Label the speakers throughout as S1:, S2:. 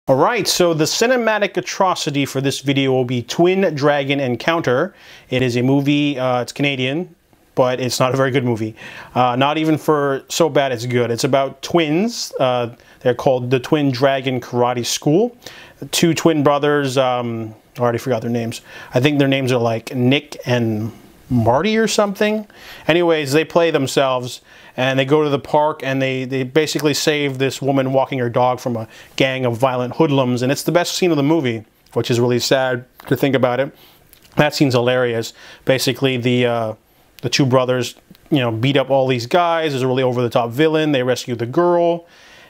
S1: Alright, so the cinematic atrocity for this video will be Twin Dragon Encounter. It is a movie, it's Canadian, but it's not a very good movie. Not even for so bad it's good. It's about twins. They're called the Twin Dragon Karate School. Two twin brothers, I already forgot their names. I think their names are like Nick and Marty or something. Anyways, they play themselves and they go to the park and they basically save this woman walking her dog from a gang of violent hoodlums, and it's the best scene of the movie, which is really sad to think about it. That scene's hilarious. Basically the two brothers, you know, beat up all these guys. There's a really over-the-top villain. They rescue the girl.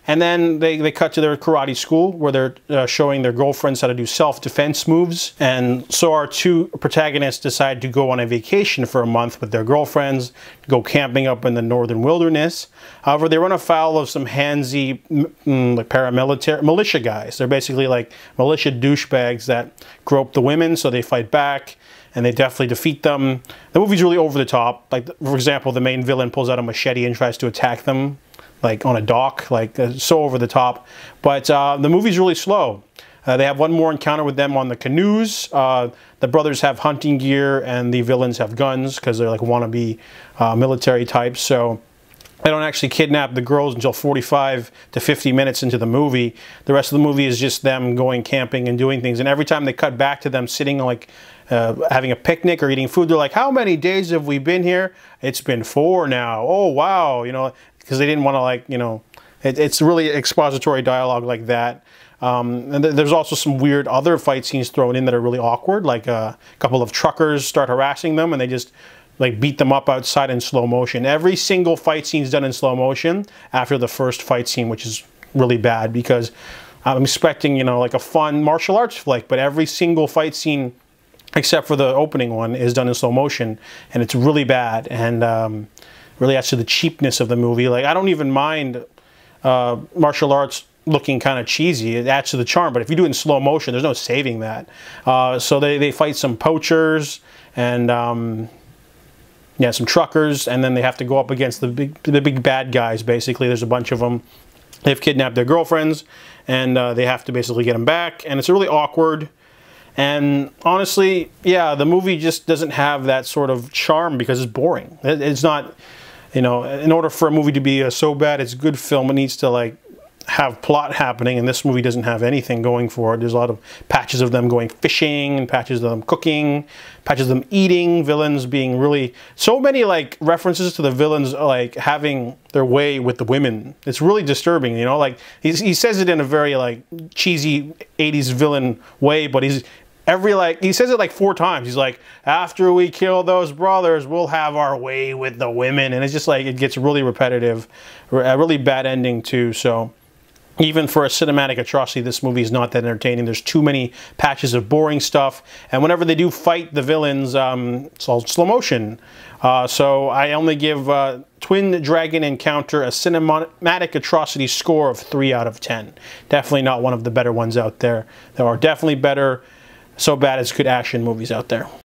S1: And then they cut to their karate school where they're showing their girlfriends how to do self-defense moves. And so our two protagonists decide to go on a vacation for a month with their girlfriends, go camping up in the northern wilderness. However, they run afoul of some handsy like paramilitary militia guys. They're basically like militia douchebags that grope the women, so they fight back. And they definitely defeat them. The movie's really over the top. Like, for example, the main villain pulls out a machete and tries to attack them, like on a dock, like so over the top. But the movie's really slow. They have one more encounter with them on the canoes. The brothers have hunting gear and the villains have guns because they're like wannabe military types. So they don't actually kidnap the girls until 45 to 50 minutes into the movie. The rest of the movie is just them going camping and doing things. And every time they cut back to them sitting like having a picnic or eating food, they're like, how many days have we been here? It's been 4 now. Oh, wow. You know, because they didn't want to, like, you know, it's really expository dialogue like that. And there's also some weird other fight scenes thrown in that are really awkward. Like a couple of truckers start harassing them and they just like beat them up outside in slow motion. Every single fight scene is done in slow motion after the first fight scene, which is really bad because I'm expecting, you know, like a fun martial arts flick, but every single fight scene except for the opening one is done in slow motion, and it's really bad, and really adds to the cheapness of the movie. Like, I don't even mind martial arts looking kind of cheesy. It adds to the charm, but if you do it in slow motion, there's no saving that. So they fight some poachers and yeah, some truckers, and then they have to go up against the big bad guys. Basically, there's a bunch of them. They've kidnapped their girlfriends, and they have to basically get them back, and it's really awkward. And honestly, yeah, the movie just doesn't have that sort of charm because it's boring. It's not, you know, in order for a movie to be so bad it's a good film, it needs to like have plot happening, and this movie doesn't have anything going for it. There's a lot of patches of them going fishing and patches of them cooking, patches of them eating, villains being really, so many like references to the villains like having their way with the women. It's really disturbing, you know, like he says it in a very like cheesy 80s villain way, but he says it like 4 times. He's like, after we kill those brothers, we'll have our way with the women. And it's just like, it gets really repetitive, a really bad ending too. So even for a cinematic atrocity, this movie is not that entertaining. There's too many patches of boring stuff. And whenever they do fight the villains, it's all slow motion. So I only give Twin Dragon Encounter a cinematic atrocity score of 3 out of 10. Definitely not one of the better ones out there. There are definitely better, so bad it's good action movies out there.